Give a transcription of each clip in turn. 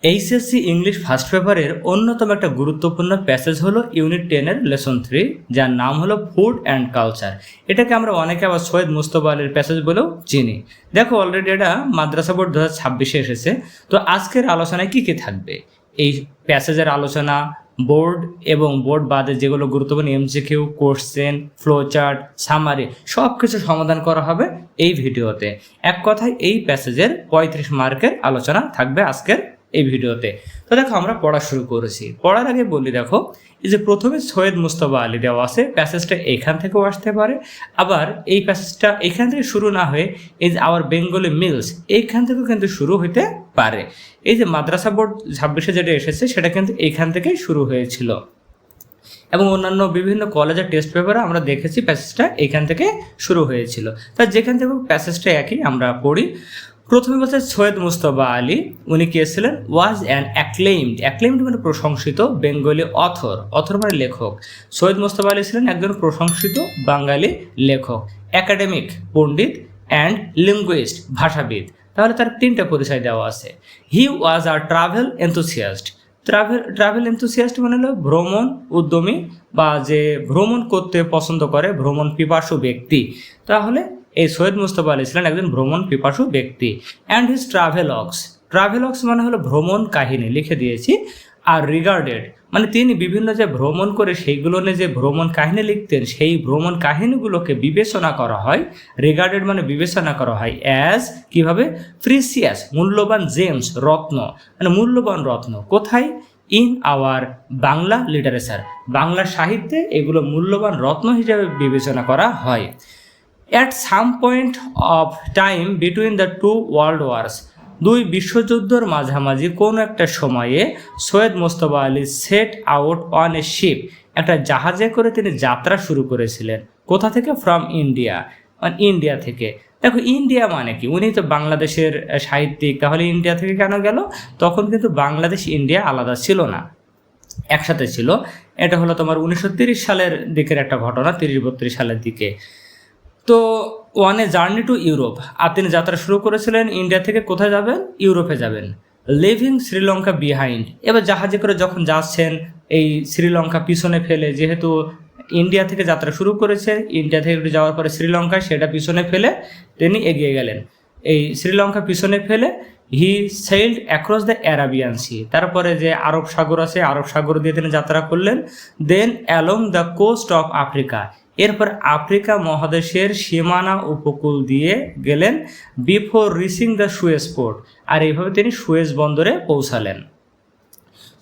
HSC English first পেপারের অন্যতম একটা গুরুত্বপূর্ণ প্যাসেজ হলো ইউনিট 10-এর লেসন 3, যার নাম হলো ফুড অ্যান্ড কালচার। এটাকে আমরা অনেকে আবার সৈয়দ মুজতবা আলীর প্যাসেজ বলেও চিনি। দেখো, অলরেডি এটা মাদ্রাসা বোর্ড 2026-এ এসেছে। তো আজকের আলোচনায় কি কি থাকবে, এই প্যাসেজের আলোচনা, বোর্ড এবং বোর্ড বাদে যেগুলো গুরুত্বপূর্ণ এমসিকিউ, কোশ্চেন, ফ্লোচার্ট, সামারি সব কিছু সমাধান করা হবে এই ভিডিওতে। এক কথায় এই প্যাসেজের 35 মার্কের আলোচনা থাকবে আজকের এই ভিডিওতে। তো দেখো, আমরা পড়া শুরু করেছি। পড়ার আগে বলি, দেখো এই যে প্রথমে সৈয়দ মুজতবা আলী দেওয়া আছে, প্যাসেজটা এখান থেকেও আসতে পারে, আবার এই প্যাসেজটা এখান থেকে শুরু না হয়ে এই যে আওয়ার বেঙ্গলি মিলস এইখান থেকেও কিন্তু শুরু হতে পারে। এই যে মাদ্রাসা বোর্ড 26-এ যেটা এসেছে সেটা কিন্তু এইখান থেকেই শুরু হয়েছিল, এবং অন্যান্য বিভিন্ন কলেজের টেস্ট পেপারে আমরা দেখেছি প্যাসেজটা এখান থেকে শুরু হয়েছিল। তা যেখান থেকে প্যাসেজটা একই, আমরা পড়ি। প্রথমে বলছে সৈয়দ মুজতবা আলী, উনি কে ছিলেন? ওয়াজ অ্যান অ্যাক্লেইমড মানে প্রশংসিত বেঙ্গলি অথর মানে লেখক। সৈয়দ মুজতবা আলী ছিলেন একজন প্রশংসিত বাঙালি লেখক, একাডেমিক পণ্ডিত, অ্যান্ড লিঙ্গুইস্ট ভাষাবিদ। তাহলে তার 3টা পরিচয় দেওয়া আছে। হি ওয়াজ আ ট্রাভেল এনথুসিয়াস্ট। ট্রাভেল এনথুসিয়াস্ট মানে হলো ভ্রমণ উদ্যমী, বা যে ভ্রমণ করতে পছন্দ করে, ভ্রমণ পিপাসু ব্যক্তি। তাহলে এই সৈয়দ মুজতবা আলী ছিলেন একজন ভ্রমণ পিপাসু ব্যক্তি। অ্যান্ড হিজ ট্রাভেলগস মানে হলো ভ্রমণ কাহিনী, লিখে দিয়েছি। আর রিগার্ডেড মানে তিনি বিভিন্ন যে ভ্রমণ করে সেইগুলো নিয়ে যে ভ্রমণ কাহিনী লিখতেন, সেই ভ্রমণ কাহিনীগুলোকে বিবেচনা করা হয়। রিগার্ডেড মানে বিবেচনা করা হয় অ্যাজ কিভাবে? প্রিসিয়াস মূল্যবান জেমস রত্ন, মানে মূল্যবান রত্ন। কোথায়? In our Bangla literature, Bangla সাহিত্যে এগুলো মূল্যবান রত্ন হিসেবে বিবেচনা করা হয়। At some point of time between the two world wars, দুই বিশ্বযুদ্ধের মাঝামাঝি কোনো একটা সময়ে Syed Mujtaba Ali set out on a ship, একটা জাহাজে করে তিনি যাত্রা শুরু করেছিলেন। কোথা থেকে? ফ্রম ইন্ডিয়া, মানে ইন্ডিয়া থেকে। দেখো, ইন্ডিয়া মানে কি? উনি তো বাংলাদেশের সাহিত্যিক, তাহলে ইন্ডিয়া থেকে কেন গেল? তখন কিন্তু বাংলাদেশ ইন্ডিয়া আলাদা ছিল না, একসাথে ছিল। এটা হলো তোমার 1930 সালের দিকের একটা ঘটনা, 30-32 সালের দিকে। তো on a journey to Europe, আর তিনি যাত্রা শুরু করেছিলেন ইন্ডিয়া থেকে। কোথায় যাবেন? ইউরোপে যাবেন। লিভিং শ্রীলঙ্কা বিহাইন্ড, এবার জাহাজে করে যখন যাচ্ছেন, এই শ্রীলঙ্কা পিছনে ফেলে, যেহেতু ইন্ডিয়া থেকে যাত্রা শুরু করেছে, ইন্ডিয়া থেকে যাওয়ার পরে শ্রীলঙ্কায়, সেটা পিছনে ফেলে তিনি এগিয়ে গেলেন। এই শ্রীলঙ্কা পিছনে ফেলে হি সেইলড অ্যাক্রস দ্য অ্যারাবিয়ান সি, তারপরে যে আরব সাগর আছে, আরব সাগর দিয়ে তিনি যাত্রা করলেন। Then along the coast of Africa, এরপর আফ্রিকা মহাদেশের সীমানা উপকূল দিয়ে গেলেন। Before reaching the Suez port, আর এইভাবে তিনি সুয়েজ বন্দরে পৌঁছালেন।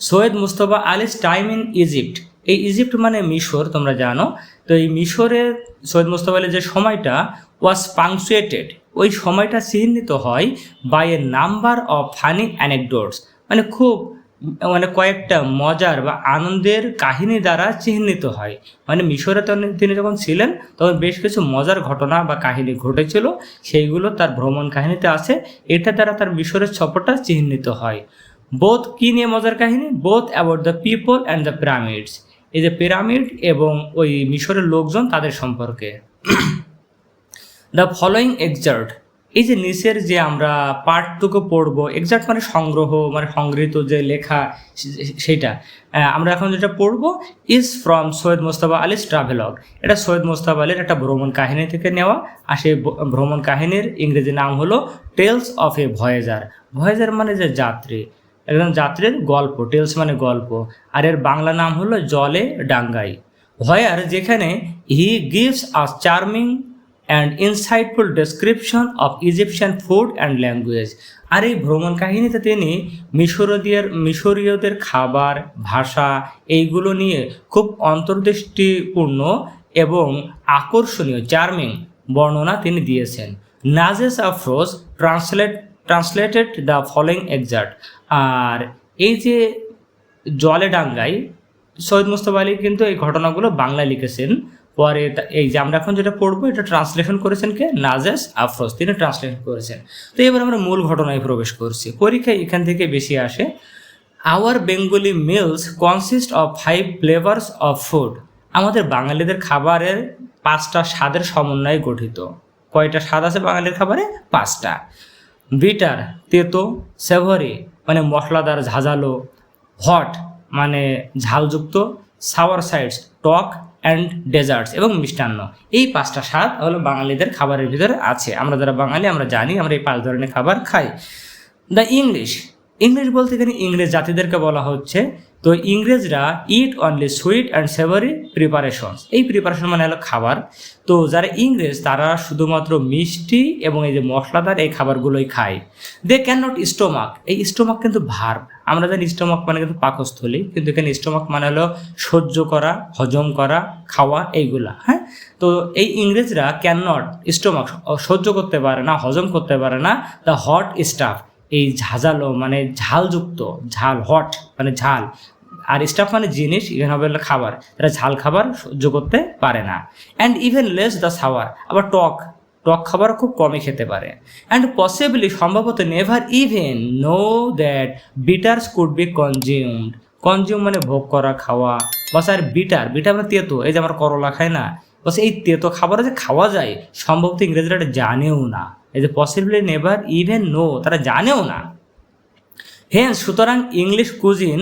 Syed Mujtaba Ali's time in Egypt, এই ইজিপ্ট মানে মিশর, তোমরা জানো। তো এই মিশরের সৈয়দ মুজতবা আলীর যে সময়টা ওয়াজ পাংচুয়েটেড, ওই সময়টা চিহ্নিত হয় by a number of funny anecdotes, মানে খুব কয়েকটা মজার বা আনন্দের কাহিনী দ্বারা চিহ্নিত হয়। মানে মিশরে তিনি যখন ছিলেন তখন বেশ কিছু মজার ঘটনা বা কাহিনী ঘটেছিল, সেইগুলো তার ভ্রমণ কাহিনীতে আছে। এটা দ্বারা তার মিশরের সফরটা চিহ্নিত হয়। বোথ কি নিয়ে মজার কাহিনী? Both about the people and the pyramids, এই যে পিরামিড এবং ওই মিশরের লোকজন, তাদের সম্পর্কে। দ্য ফলোয়িং এক্সার্ট, এই যে নিচের যে আমরা পার্টটুকু পড়বো, এক্সাক্ট মানে সংগ্রহ, মানে সংগৃহীত যে লেখা, সেইটা আমরা এখন যেটা পড়বো is from Syed Mujtaba Ali's travelogue. এটা সৈয়দ মুজতবা আলীর একটা ভ্রমণ কাহিনী থেকে নেওয়া, আর সেই ভ্রমণ কাহিনীর ইংরেজি নাম হলো tales of a voyager. Voyager মানে যে যাত্রী, একজন যাত্রীর গল্প, টেলস মানে গল্প, আর এর বাংলা নাম হলো জলে ডাঙ্গাই। ভয়ার, যেখানে he gives a charming and insightful description of Egyptian food and language, আর এই ভ্রমণ কাহিনীতে তিনি মিশরীয়দের খাবার, ভাষা, এইগুলো নিয়ে খুব অন্তর্দৃষ্টিপূর্ণ এবং আকর্ষণীয় চার্মিং বর্ণনা তিনি দিয়েছেন। Nazes Afroz translated the following exact, আর এই যে জলে ডাঙ্গাই, সৈয়দ মুজতবা আলী কিন্তু এই ঘটনাগুলো বাংলায় লিখেছেন। পরে এই যে আমরা এখন যেটা পড়বো, এটা ট্রান্সলেশন করেছেন কে? নাজেস আফরোজ, তিনি ট্রান্সলেশন করেছেন। তো এবার আমরা মূল ঘটনায় প্রবেশ করছি, পরীক্ষায় এখান থেকে বেশি আসে। Our Bengali meals consist of 5 flavours of food, আমাদের বাঙালিদের খাবারের 5টা স্বাদের সমন্বয়ে গঠিত। কয়টা স্বাদ আছে বাঙালির খাবারে? 5টা। বিটার তেতো, সেভরি মানে মশলাদার ঝাঁঝালো, হট মানে ঝালযুক্ত, সাওয়ার সাইডস টক অ্যান্ড ডেজার্টস এবং মিষ্টান্ন। এই 5টা স্বাদ হলো বাঙালিদের খাবারের ভিতরে আছে। আমরা যারা বাঙালি আমরা জানি আমরা এই 5 ধরনের খাবার খাই। দ্য ইংলিশ বলতে এখানে ইংরেজ জাতিদেরকে বলা হচ্ছে। তো ইংরেজরা eat only sweet and savoury preparations, এই প্রিপারেশন মানে হলো খাবার। তো যারা ইংরেজ তারা শুধুমাত্র মিষ্টি এবং এই যে মশলাদার এই খাবারগুলোই খায়। দে ক্যান নট স্টোমাক, এই স্টোমাক কিন্তু ভার্ব। আমরা জানি স্টোমাক মানে কিন্তু পাকস্থলী, কিন্তু এখানে স্টোমাক মানে হলো সহ্য করা, হজম করা, খাওয়া এইগুলা। হ্যাঁ, তো এই ইংরেজরা ক্যান নট স্টোমাক সহ্য করতে পারে না, হজম করতে পারে না দ্য হট স্টাফ, এই ঝাঁঝালো মানে ঝালযুক্ত, ঝাল হট মানে ঝাল, আর স্টাফ মানে জিনিস, এখানে হবে খাবার, তারা ঝাল খাবার সহ্য করতে পারে না। And even less the sour, আবার টক খাবার খুব কমই খেতে পারে। অ্যান্ড পসিবলি সম্ভবত never even know that bitters could be consume মানে ভোগ করা, খাওয়া। বস আর বিটার মানে তেতো, এই যে আমরা করলা খাই না, বস এই তেতো খাবার যে খাওয়া যায় সম্ভবত ইংরেজরা এটা জানেও না। এই যে পসিবলি নেভার ইভেন নো, তারা জানেও না। হেন্স সুতরাং ইংলিশ কুজিন,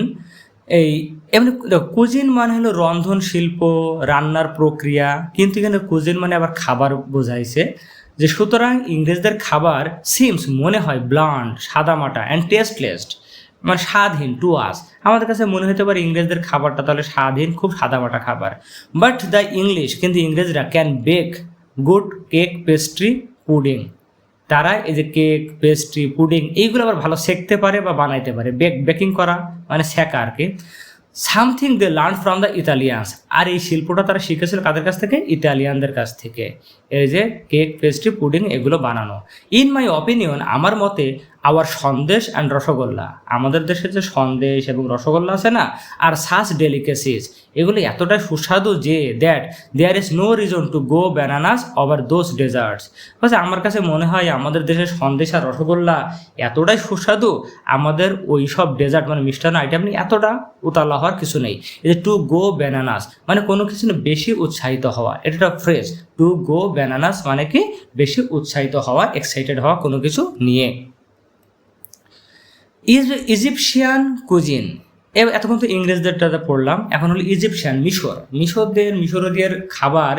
এই এমনি কুজিন মানে হলো রন্ধন শিল্প, রান্নার প্রক্রিয়া, কিন্তু এখানে কুজিন মানে আবার খাবার বোঝাইছে। যে সুতরাং ইংরেজদের খাবার সিমস মনে হয় ব্লান্ট সাদামাটা অ্যান্ড টেস্টলেস মানে স্বাদহীন টু আস, আমাদের কাছে মনে হতে পারে ইংরেজদের খাবারটা তাহলে স্বাদহীন, খুব সাদামাটা খাবার। বাট দ্য ইংলিশ, কিন্তু ইংরেজরা can bake good cake, pastry, pudding, তারা এই যে কেক, পেস্ট্রি, পুডিং এইগুলো আবার ভালো সেঁকতে পারে বা বানাইতে পারে। বেকিং করা মানে সেঁকা আর কি। Something they learn from the Italians, আর এই শিল্পটা তারা শিখেছিল কাদের কাছ থেকে? ইতালিয়ানদের কাছ থেকে, এই যে কেক, পেস্ট্রি, পুডিং এগুলো বানানো। ইন মাই অপিনিয়ন, আমার মতে, আওয়ার সন্দেশ অ্যান্ড রসগোল্লা, আমাদের দেশের যে সন্দেশ এবং রসগোল্লা আছে না, আর সাচ ডেলিকেসিস, এগুলো এতটাই সুস্বাদু যে that there is no reason to go bananas over those desserts. বলছে আমার কাছে মনে হয় আমাদের দেশের সন্দেশ আর রসগোল্লা এতটাই সুস্বাদু, আমাদের ওই সব ডেজার্ট মানে মিষ্টান্ন আইটেম নিয়ে এতটা উতালা হওয়ার কিছু নেই। এই যে টু গো ব্যানানাস মানে কোনো কিছু নিয়ে বেশি উৎসাহিত হওয়া, এটা একটা ফ্রেজ। টু গো ব্যানানাস মানে কি বেশি উৎসাহিত হওয়া, এক্সাইটেড হওয়া কোনো কিছু নিয়ে। ইজিপশিয়ান কুজিন, এতক্ষণ তো ইংরেজদেরটা পড়লাম, এখন হলো ইজিপশিয়ান, মিশরীয়দের খাবার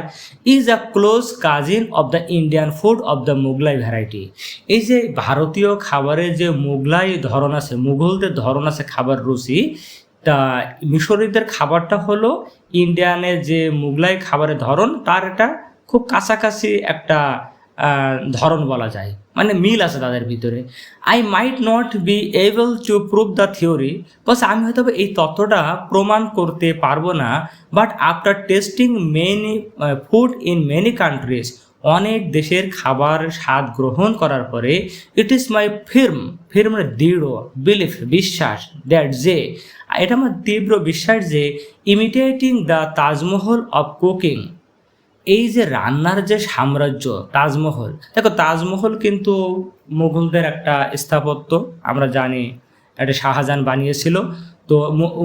is a close cousin of the Indian food of the Mughlai variety. এই যে ভারতীয় খাবারের যে মুঘলাই ধরন আছে, মুঘলদের ধরন আছে খাবার রুচি, তা মিশরীয়দের খাবারটা হলো ইন্ডিয়ানের যে মুঘলাই খাবারের ধরন তার এটা খুব কাছাকাছি একটা ধরন বলা যায়, মানে মিল আছে তাদের ভিতরে। I might not be able to prove the theory, বস আমি হয়তো এই তত্ত্বটা প্রমাণ করতে পারবো না, but after tasting many food in many countries, অনেক দেশের খাবার স্বাদ গ্রহণ করার পরে, ইট ইজ মাই ফির্ম মানে দৃঢ়, বিলিফ বিশ্বাস, দ্যাট যে এটা আমার তীব্র বিশ্বাস যে imitating the Taj Mahal of cooking, এই যে রান্নার যে সাম্রাজ্য তাজমহল, দেখো তাজমহল কিন্তু মুঘলদের একটা স্থাপত্য, আমরা জানি এটা শাহজাহান বানিয়েছিল। তো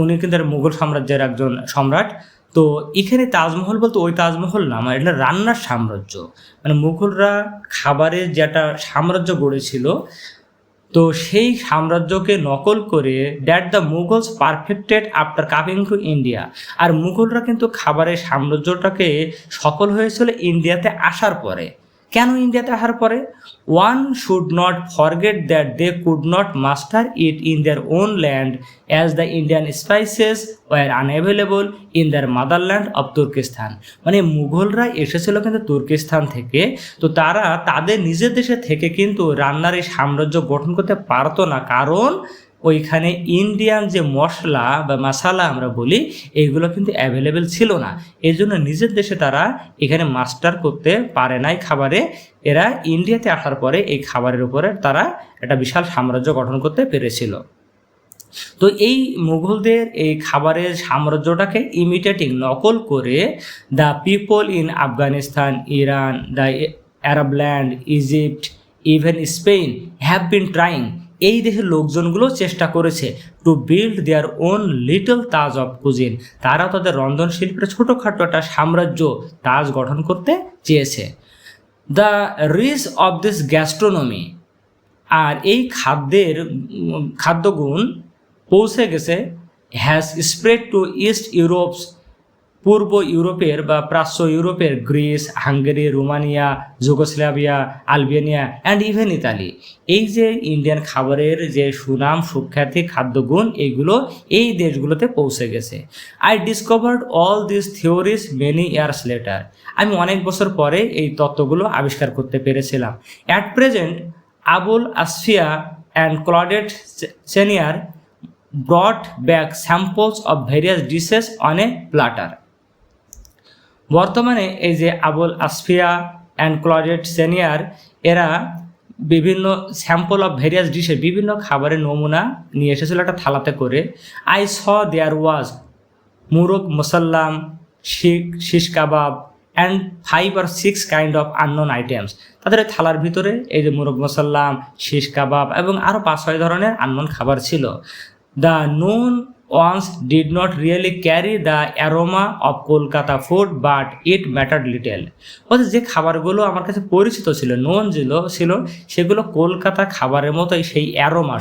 উনি কিন্তু মুঘল সাম্রাজ্যের একজন সম্রাট। তো এখানে তাজমহল বলতে ওই তাজমহল না, মানে এটা রান্নার সাম্রাজ্য, মানে মুঘলরা খাবারের যেটা সাম্রাজ্য গড়েছিল, তো সেই সাম্রাজ্যকে নকল করে that the Mughals perfected after coming to India. আর মুঘলরা কিন্তু খাবারের সাম্রাজ্যটাকে সফল হয়েছিল ইন্ডিয়াতে আসার পরে। কেন ইন্ডিয়াতে আসার পরে? One should not forget that they could not master it in their own land as the Indian spices were unavailable in their motherland of Turkistan. মানে মুঘলরা এসেছিল কিন্তু তুর্কিস্তান থেকে, তো তারা তাদের নিজের দেশে থেকে কিন্তু রান্নার এই সাম্রাজ্য গঠন করতে পারতো না, কারণ ওইখানে ইন্ডিয়ান যে মশলা বা মশালা আমরা বলি এইগুলো কিন্তু অ্যাভেলেবেল ছিল না। এই জন্য নিজের দেশে তারা এখানে মাস্টার করতে পারে নাই খাবারে। এরা ইন্ডিয়াতে আসার পরে এই খাবারের উপরে তারা একটা বিশাল সাম্রাজ্য গঠন করতে পেরেছিল। তো এই মুঘলদের এই খাবারের সাম্রাজ্যটাকে ইমিটেটিং নকল করে the people in Afghanistan, Iran, the Arab land, Egypt, even Spain have been trying, এই দেশের লোকজনগুলো চেষ্টা করেছে to build their own little Taj of cuisine, তারা তাদের রন্ধনশিল্পের ছোটোখাটো একটা সাম্রাজ্য তাজ গঠন করতে চেয়েছে। The reach of this gastronomy, আর এই খাদ্যগুণ পৌঁছে গেছে has spread to East Europe's, পূর্ব ইউরোপের বা প্রাচ্য ইউরোপের Greece, Hungary, Romania, Yugoslavia, Albania and even Italy. এই যে ইন্ডিয়ান খাবারের যে সুনাম সুখ্যাতি খাদ্যগুণ এইগুলো এই দেশগুলোতে পৌঁছে গেছে। I discovered all this theories many years later. আমি অনেক বছর পরে এই তত্ত্বগুলো আবিষ্কার করতে পেরেছিলাম। At present Abul Asfia and Claudette Senior brought back samples of various dishes on a platter. বর্তমানে এই যে Abul Asfia and Claudette senior এরা বিভিন্ন স্যাম্পল অফ ভেরিয়াস ডিশে বিভিন্ন খাবারের নমুনা নিয়ে এসেছিল একটা থালাতে করে। I saw there was murgh musallam, shish kebab and 5 or 6 kind of unknown items. তাদের থালার ভিতরে এই যে মুরগ মুসাল্লাম, শিশ কাবাব এবং আরও 5-6 ধরনের আননোন খাবার ছিল। The known ones did not really carry the aroma of Kolkata food, but it mattered little. অর্থাৎ যে খাবারগুলো আমার কাছে পরিচিত ছিল, নোন ছিল সেগুলো কলকাতা খাবারের মতোই সেই অ্যারোমা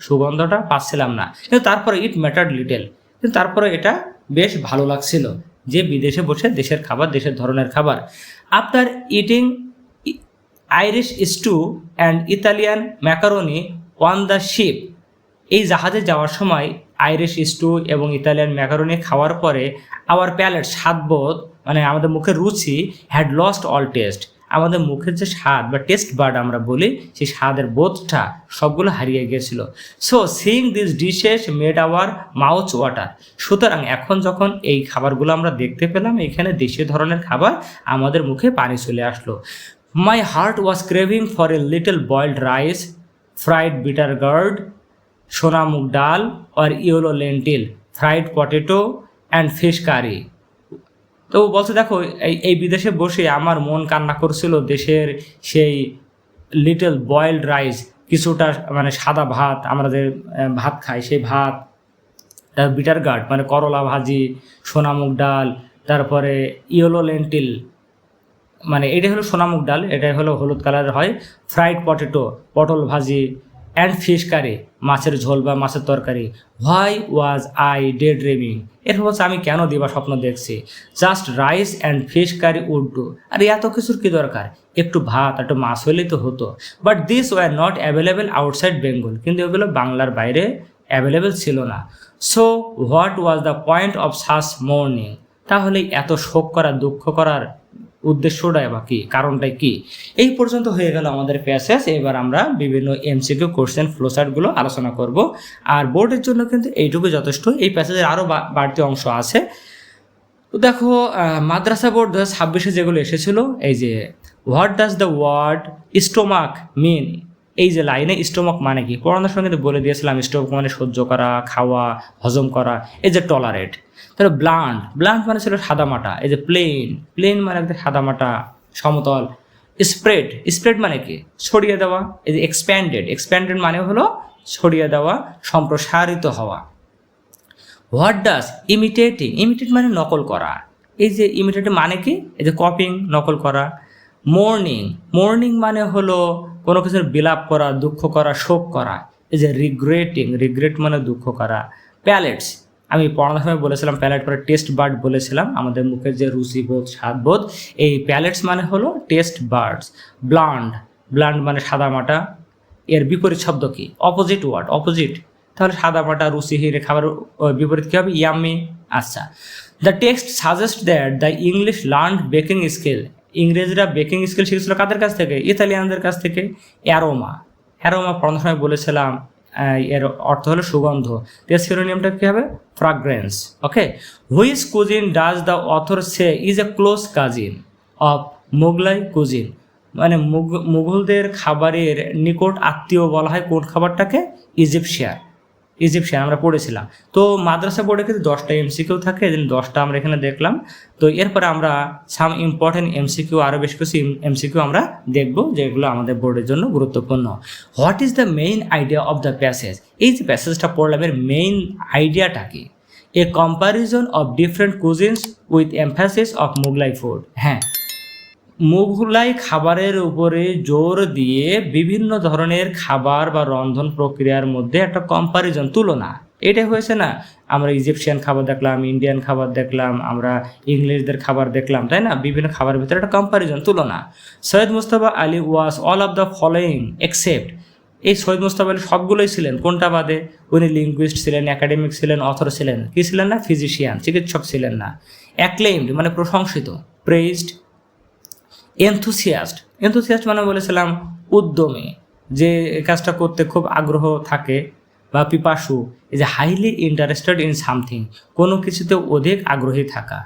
সুগন্ধটা পাচ্ছিলাম না, কিন্তু তারপরে ইট ম্যাটার্ড লিটেল, কিন্তু তারপরে এটা বেশ ভালো লাগছিল যে বিদেশে বসে দেশের খাবার, দেশের ধরনের খাবার। After eating Irish stew and Italian macaroni on the ship, এই জাহাজে যাওয়ার সময় আইরিশ স্টু এবং ইতালিয়ান ম্যাকারোনি খাওয়ার পরে আওয়ার প্যালেট স্বাদবোধ মানে আমাদের মুখের রুচি হ্যাড লস্ট অল টেস্ট, আমাদের মুখের যে স্বাদ বা টেস্ট বার্ড আমরা বলি সেই স্বাদের বোধটা সবগুলো হারিয়ে গিয়েছিল। So seeing this dishes made hour mouth water. সুতরাং এখন যখন এই খাবারগুলো আমরা দেখতে পেলাম, এখানে দেশীয় ধরনের খাবার, আমাদের মুখে পানি চলে আসলো। My heart was craving for a little boiled rice, fried bitter gourd, sona moong dal আর yellow lentil, fried potato and fish curry. তো বলছে দেখো এই বিদেশে বসে আমার মন কান্না করছিল দেশের সেই লিটল বয়েলড রাইস, কিছুটা মানে সাদা ভাত, আমরা যে ভাত খাই সেই ভাত, তার বিটার গার্ড মানে করলা ভাজি, সোনা মুগ ডাল, তারপরে ইয়েলো লেন্টিল মানে এটাই হলো সোনা মুগ ডাল, এটাই হলো হলুদ কালারের হয়, ফ্রাইড পটেটো পটল ভাজি অ্যান্ড ফিশ কারি মাছের ঝোল বা মাছের তরকারি। Why was I day dreaming, এরপর হচ্ছে আমি কেন দিবা স্বপ্ন দেখছি। Just rice and fish curry would do, আর এত কিছুর কী দরকার, একটু ভাত একটু মাছ হলেই তো হতো। But this were not available outside Bengal, কিন্তু এগুলো বাংলার বাইরে অ্যাভেলেবেল ছিল না। So what was the point of সাস morning, তাহলে এত শোক করা দুঃখ করার উদ্দেশ্যটাই বা কী, কারণটাই কি। এই পর্যন্ত হয়ে গেল আমাদের প্যাসেজ। এবার আমরা বিভিন্ন এমসিকিউ কোশ্চেন ফ্লোচার্টগুলো আলোচনা করব, আর বোর্ডের জন্য কিন্তু এইটুকু যথেষ্ট। এই প্যাসেজের আরও বাড়তি অংশ আছে। তো দেখো মাদ্রাসা বোর্ড 2026 যেগুলো এসেছিল, এই যে what does the word stomach mean, এই যে লাইনে স্টোমাক মানে কি পড়ানোর সঙ্গে বলে দিয়েছিলাম। স্টোমাক মানে সহ্য করা, খাওয়া, হজম করা। এই যে টলারেট, তাহলে ব্লান্ট মানে ছিল সাদামাটা। এই যে প্লেন মানে একদম সাদামাটা সমতল। স্প্রেড মানে কি ছড়িয়ে দেওয়া। এই যে এক্সপ্যান্ডেড মানে হলো ছড়িয়ে দেওয়া, সম্প্রসারিত হওয়া। হোয়াট ডাজ ইমিটেট মানে নকল করা। এই যে ইমিটেট মানে কি, এই যে কপিং নকল করা। মোর্নিং মানে হলো কোনো কিছুর বিলাপ করা, দুঃখ করা, শোক করা। এই যে রিগ্রেট মানে দুঃখ করা। প্যালেটস, আমি পড়ানোর সময় বলেছিলাম প্যালেট পরে টেস্ট বার্ড বলেছিলাম, আমাদের মুখের যে রুচিবোধ স্বাদবোধ, এই প্যালেটস মানে হলো টেস্ট বার্ডস। ব্লান্ড মানে সাদামাটা, এর বিপরীত শব্দ কি, অপোজিট। তাহলে সাদামাটা রুচিহীন খাবার বিপরীত কী হবে, ইয়াম্মি। আচ্ছা, the text suggest that the English learned baking skill, ইংরেজরা বেকিং স্কিল শিখেছিল কাদের কাছ থেকে, ইতালিয়ানদের কাছ থেকে। অ্যারোমা পড়ানোর সময় বলেছিলাম এর অর্থ হলো সুগন্ধ। এর সিনোনিমটা কী হবে, fragrance. Okay, which cuisine does the author say is a close cousin of Mughlai cuisine, মানে মুঘলদের খাবারের নিকট আত্মীয় বলা হয় কোন খাবারটাকে, ইজিপশিয়ান আমরা পড়েছিলাম। তো মাদ্রাসা বোর্ডে কিন্তু 10টা এমসিকিউ থাকে, এই জন্য 10টা আমরা এখানে দেখলাম। তো এরপরে আমরা সাম ইম্পর্টেন্ট এমসিকিউ, আরও বেশ কিছু এমসিকিউ আমরা দেখব যেগুলো আমাদের বোর্ডের জন্য গুরুত্বপূর্ণ। What is the main idea of the passage, এই যে প্যাসেজটা পড়লাম এর মেইন আইডিয়াটা কি, a comparison of different cuisines with emphasis of Mughlai food. হ্যাঁ, মুঘলাই খাবারের উপরে জোর দিয়ে বিভিন্ন ধরনের খাবার বা রন্ধন প্রক্রিয়ার মধ্যে একটা কম্পারিজন, তুলনা, এটাই হয়েছে না। আমরা ইজিপশিয়ান খাবার দেখলাম, ইন্ডিয়ান খাবার দেখলাম, আমরা ইংলিশদের খাবার দেখলাম, তাই না? বিভিন্ন খাবারের ভিতরে একটা কম্পারিজন, তুলনা। Syed Mustafa Ali was all of the following except, এই সৈয়দ মুস্তফা আলী সবগুলোই ছিলেন, কোনটা বাদে? উনি লিঙ্গুইস্ট ছিলেন, একাডেমিক ছিলেন, অথর ছিলেন, কি ছিলেন না? ফিজিশিয়ান, চিকিৎসক ছিলেন না। অ্যাক্লেইমড মানে প্রশংসিত, প্রেইজড। এনথুসিয়াস্ট মানে বলেছিলাম উদ্যমী, যে কাজটা করতে খুব আগ্রহ থাকে, বা পিপাসু, এই যে হাইলি ইন্টারেস্টেড ইন সামথিং, কোনো কিছুতে অধিক আগ্রহী থাকা।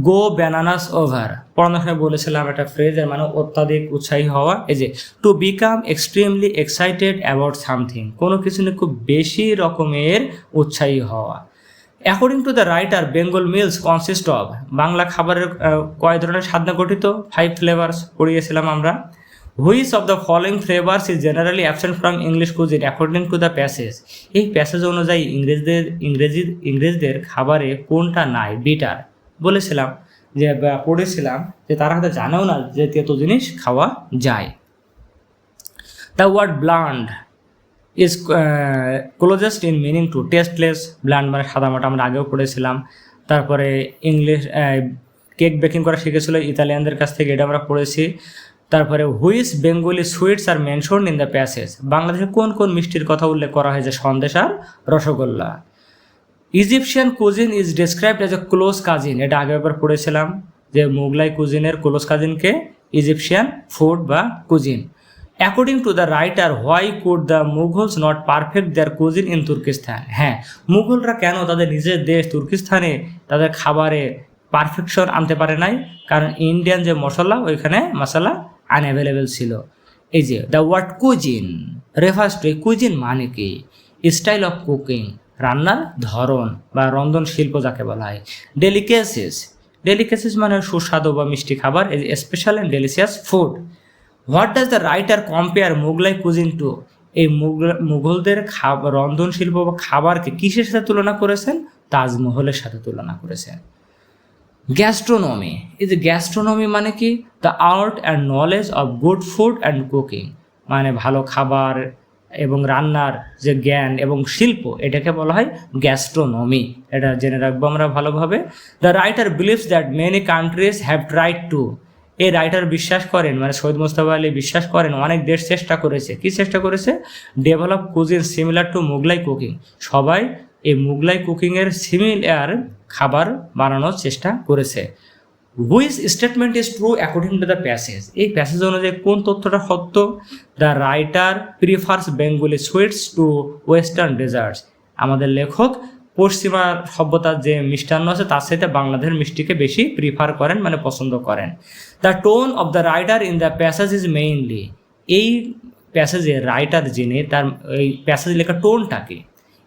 গো ব্যানানাস ওভার, পড়ানোর সময় বলেছিলাম একটা ফ্রেজ, এর মানে অত্যাধিক উৎসাহী হওয়া। এই যে to become extremely excited about something, কোনো কিছু নিয়ে খুব বেশি রকমের উৎসাহী হওয়া। According to the writer, Bengal meals consist of, বাংলা খাবারের কয় ধরনের স্বাদ নিয়ে গঠিত? 5 ফ্লেভার্স পড়িয়েছিলাম আমরা। Which of the following flavours is generally absent from English cuisine according to the passage, এই প্যাসেজ অনুযায়ী ইংরেজদের খাবারে কোনটা নাই? বিটার, বলেছিলাম যে, পড়েছিলাম যে তারা হয়তো জানেও না যে তেতো জিনিস খাওয়া যায়। The word bland is closest in meaning to tasteless, bland মানে সাদামাটা, আমরা আগেও পড়েছিলাম। তারপরে ইংলিশ কেক বেকিং করা শিখেছিল ইতালিয়ানদের কাছ থেকে, এটা আমরা পড়েছি। তারপরে which Bengali sweets are mention in the passage, বাংলাদেশে কোন কোন মিষ্টির কথা উল্লেখ করা হয়েছে? সন্দেশ আর rasgulla. Egyptian cuisine is described as a close cousin, এটা আগে একবার পড়েছিলাম যে মুঘলাই কুজিনের ক্লোজ কাজিনকে ইজিপশিয়ান ফুড বা cuisine. According to the writer, why could the Mughals not perfect their cuisine in Turkistan, হ্যাঁ, মুঘলরা কেন তাদের নিজের দেশ তুর্কিস্তানে তাদের খাবারে পারফেকশন আনতে পারে নাই? কারণ ইন্ডিয়ান যে মশলা, ওইখানে মশলা আনঅ্যাভেলেবেল ছিল। এই যে the word cuisine refers to, cuisine মানে কি? স্টাইল অফ কুকিং, রান্নার ধরন বা রন্ধন শিল্প যাকে বলা হয়। ডেলিকেসিস মানে সুস্বাদু বা মিষ্টি খাবার, এই special and delicious food. What does the writer compare Mughlai cuisine to, এই মুঘলদের রন্ধন শিল্প বা খাবারকে কিসের সাথে তুলনা করেছেন? তাজমহলের সাথে তুলনা করেছেন। গ্যাস্ট্রোনমি, এই যে গ্যাস্ট্রোনমি মানে কি? The art and knowledge of good food and cooking, মানে ভালো খাবার এবং রান্নার যে জ্ঞান এবং শিল্প, এটাকে বলা হয় গ্যাস্ট্রোনমি, এটা জেনে রাখবো আমরা ভালোভাবে। The writer believes that many countries have tried to, এই রাইটার বিশ্বাস করেন, মানে সৈয়দ মুস্তফা আলী বিশ্বাস করেন, অনেক দেশ চেষ্টা করেছে, কি চেষ্টা করেছে? Develop cuisine similar to Mughlai cooking, সবাই এই মুঘলাই কুকিংয়ের সিমিলার খাবার বানানোর চেষ্টা করেছে। Which statement is true according to the passage, এই প্যাসেজ অনুযায়ী কোন তথ্যটা সত্য? The writer prefers Bengali sweets two western deserts, আমাদের লেখক পশ্চিমা সভ্যতার যে মিষ্টান্ন আছে তার সাথে বাংলাদেশের মিষ্টিকে বেশি প্রিফার করেন, মানে পছন্দ করেন। The tone of the writer in the passage is mainly, এই প্যাসেজে রাইটার যিনি, তার এই প্যাসেজ লেখা টোনটাকে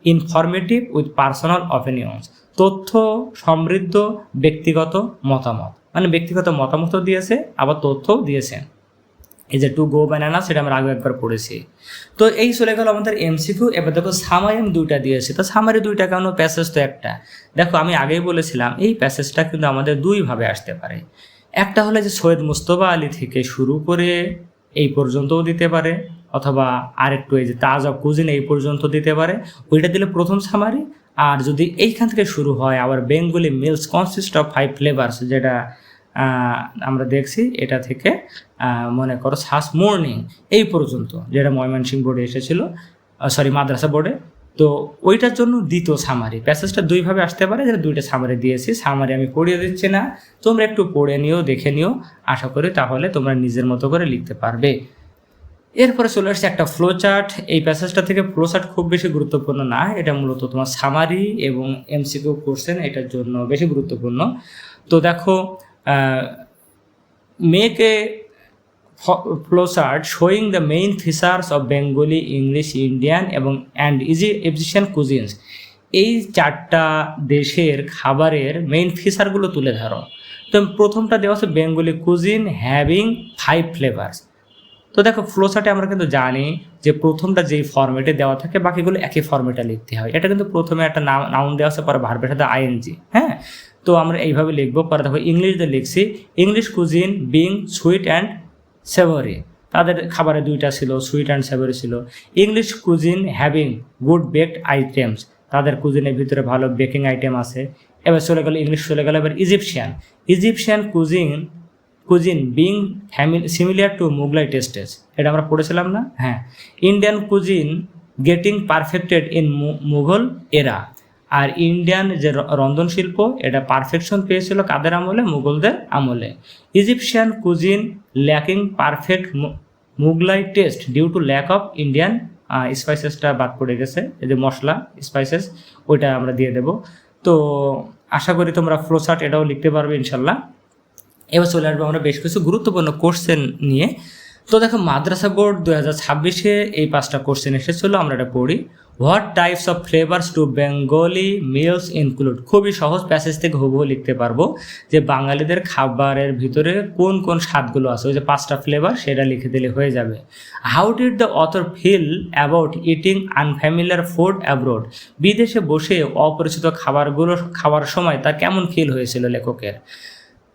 ইনফরমেটিভ উইথ পার্সোনাল অপিনিয়ন্স, তথ্য সমৃদ্ধ ব্যক্তিগত মতামত, মানে ব্যক্তিগত মতামতও দিয়েছে আবার তথ্যও দিয়েছেন। এই যে টু গো ব্যানানা, সেটা আমরা আগে একবার পড়েছি। তো এই চলে গেল আমাদের এমসিকিউ। এবার দেখো সামারি আমি 2টা দিয়েছি, তো সামারি 2টা কেন? প্যাসেজ তো একটা। দেখো আমি আগেই বলেছিলাম এই প্যাসেজটা কিন্তু আমাদের 2ভাবে আসতে পারে। একটা হলে যে সৈয়দ মুস্তফা আলী থেকে শুরু করে এই পর্যন্তও দিতে পারে, অথবা আরেকটু এই যে তাজ অফ কুজিন এই পর্যন্ত দিতে পারে, ওইটা দিলে প্রথম সামারি। আর যদি এইখান থেকে শুরু হয় আবার Bengali meals consist of 5 flavours, যেটা আমরা দেখছি, এটা থেকে মনে করো সাস মর্নিং এই পর্যন্ত, যেটা ময়মনসিংহ বোর্ডে এসেছিল, মাদ্রাসা বোর্ডে, তো ওইটার জন্য দ্বিতীয় সামারি। প্যাসেজটা 2ভাবে আসতে পারে, যেটা 2টা সামারি দিয়েছি। সামারি আমি পড়িয়ে দিচ্ছি না, তোমরা একটু পড়ে নিও, দেখে নিও, আশা করি তাহলে তোমরা নিজের মতো করে লিখতে পারবে। এরপরে চলে আসছে একটা ফ্লো চার্ট। এই প্যাসেজটা থেকে ফ্লো চার্ট খুব বেশি গুরুত্বপূর্ণ না, এটা মূলত তোমার সামারি এবং এমসিকিউ কোশ্চেন, এটার জন্য বেশি গুরুত্বপূর্ণ। তো দেখো, make a flow chart showing the main features of Bengali, English, Indian এবং ইজিপশিয়ান কুজিনস, এই 4টা দেশের খাবারের মেইন ফিচারগুলো তুলে ধরো। তো প্রথমটা দেওয়া আছে বেঙ্গলি কুজিন হ্যাভিং 5 ফ্লেভার্স। তো দেখো ফ্লো চার্টে আমরা কিন্তু জানি যে প্রথমটা যেই ফর্মেটে দেওয়া থাকে বাকিগুলো একই ফর্মেটে লিখতে হয়। এটা কিন্তু প্রথমে একটা নাউন দেওয়া আছে, পরে ভার্বের সাথে আইএনজি, হ্যাঁ। তো আমরা এইভাবে লিখবো। পরে দেখো ইংলিশ দিয়ে লিখছি, English cuisine being sweet and savoury, তাদের খাবারে দুইটা ছিল, সুইট অ্যান্ড সেভরি ছিল। English cuisine having good baked items, তাদের কুজিনের ভিতরে ভালো বেকিং আইটেম আছে। এবার চলে গেল ইংলিশ, চলে গেল এবার Egyptian cuisine being similar to Mughlai টেস্টেস, এটা আমরা পড়েছিলাম না? হ্যাঁ। Indian cuisine getting perfected in Mughal এরা, আর ইন্ডিয়ান যে রন্ধনশিল্প এটা পারফেকশন পেয়েছিল কাদের আমলে? মুঘলদের আমলে। Egyptian cuisine lacking perfect Mughlai taste due to lack of Indian স্পাইসেসটা বাদ পড়ে গেছে, এই যে মশলা স্পাইসেস ওইটা আমরা দিয়ে দেব। তো আশা করি তোমরা ফ্লোচার্ট এটাও লিখতে পারবে ইনশাল্লাহ। এবার চলে আসবো আমরা বেশ কিছু গুরুত্বপূর্ণ কোশ্চেন নিয়ে। তো দেখো মাদ্রাসা বোর্ড 2026-এ এই 5টা কোশ্চেন এসেছিলো, আমরা এটা পড়ি। What types of flavours do Bengali meals include, খুবই সহজ, প্যাসেজ থেকে হুবহু লিখতে পারবো যে বাঙালিদের খাবারের ভিতরে কোন কোন স্বাদগুলো আছে, ওই যে 5টা ফ্লেভার সেটা লিখে দিলে হয়ে যাবে। How did the author feel about eating unfamiliar food abroad, বিদেশে বসে অপরিচিত খাবারগুলো খাওয়ার সময় তার কেমন ফিল হয়েছিল লেখকের।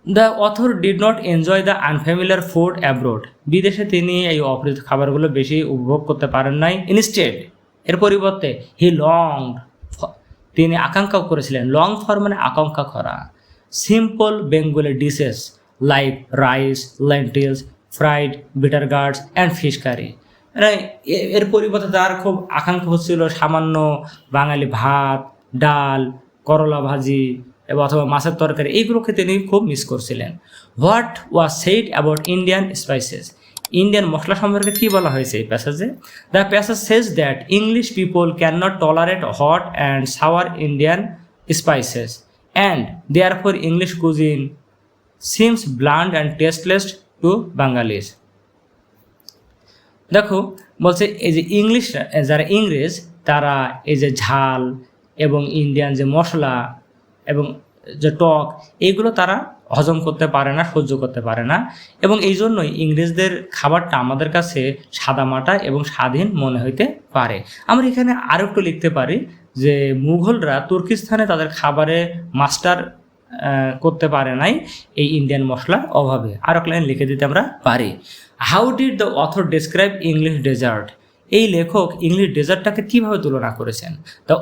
The author did not enjoy the unfamiliar food abroad, বিদেশে তিনি এই অপরিচিত খাবারগুলো বেশি উপভোগ করতে পারেন নাই। ইনস্টেড, এর পরিবর্তে হি লং, তিনি আকাঙ্ক্ষাও করেছিলেন, লং ফর মানে আকাঙ্ক্ষা করা, simple Bengali dishes like rice, lentils, fried bitter gourds and fish curry, এর পরিবর্তে তার খুব আকাঙ্ক্ষা হচ্ছিল সামান্য বাঙালি ভাত, ডাল, করলা ভাজি অথবা মাছের তরকারি, এইগুলোকে তিনি খুব মিস করছিলেন। What was said about Indian spices, Indian মশলা সম্পর্কে কী বলা হয়েছে এই প্যাসেজে? The passage says that English people can not tolerate hot and sour Indian spices and therefore English cuisine seems bland and tasteless to Bengalis. দেখো বলছে এই যে ইংলিশ, যারা ইংরেজ তারা এই যে ঝাল এবং ইন্ডিয়ান যে মশলা এবং যে টক এইগুলো তারা হজম করতে পারে না, সহ্য করতে পারে না, এবং এই জন্যই ইংরেজদের খাবারটা আমাদের কাছে সাদামাটা এবং স্বাধীন মনে হইতে পারে। আমরা এখানে আরও একটু লিখতে পারি যে মুঘলরা তুর্কিস্তানে তাদের খাবারে মাস্টার করতে পারে নাই এই ইন্ডিয়ান মশলার অভাবে। আরও লাইন লিখে দিতে আমরা পারি। How did the author describe English dessert, এই লেখক ইংলিশ ডেজার্টটাকে কীভাবে তুলনা করেছেন? দ্য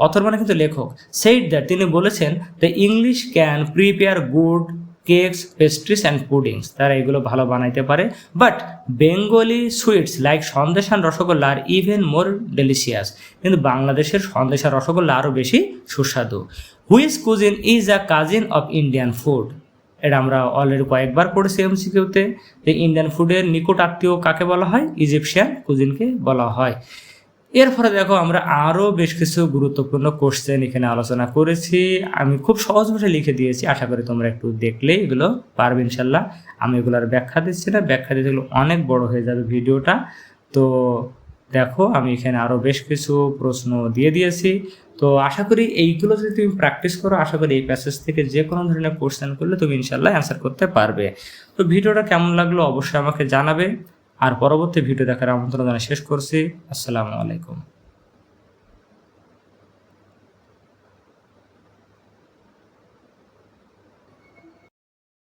অথর মানে কিন্তু লেখক, সেইড দ্যাট তিনি বলেছেন the English can prepare good cakes, pastries and puddings, তারা এগুলো ভালো বানাইতে পারে, but Bengali sweets like sandesh and rasgulla আর ইভেন মোর ডেলিশিয়াস, কিন্তু বাংলাদেশের সন্দেশ আর রসগোল্লা আরও বেশি সুস্বাদু। Which cuisine is a cousin of Indian food, এটা আমরা অলরেডি কয়েকবার পড়েছি এমসিকিউতে, যে ইন্ডিয়ান ফুডের নিকট আত্মীয় কাকে বলা হয়? ইজিপশিয়ান কুজিনকে বলা হয়। এরপরে দেখো আমরা আরও বেশ কিছু গুরুত্বপূর্ণ কোশ্চেন এখানে আলোচনা করেছি, আমি খুব সহজ ভাষায় লিখে দিয়েছি, আশা করি তোমরা একটু দেখলেই এগুলো পারবে ইনশাল্লাহ। আমি এগুলোর ব্যাখ্যা দিচ্ছি না, ব্যাখ্যা দিতে গেলে অনেক বড় হয়ে যাবে ভিডিওটা। তো দেখো আমি এখানে আরও বেশ কিছু প্রশ্ন দিয়ে দিয়েছি, তো আশা করি এইগুলো যদি তুমি প্র্যাকটিস করো, আশা করি এই প্যাসেজ থেকে যে কোনো ধরনের কোশ্চেন করলে তুমি ইনশাল্লাহ অ্যান্সার করতে পারবে। তো ভিডিওটা কেমন লাগলো অবশ্যই আমাকে জানাবে, আর পরবর্তী ভিডিও দেখার আমন্ত্রণ জানিয়ে শেষ করছি। আসসালামু আলাইকুম।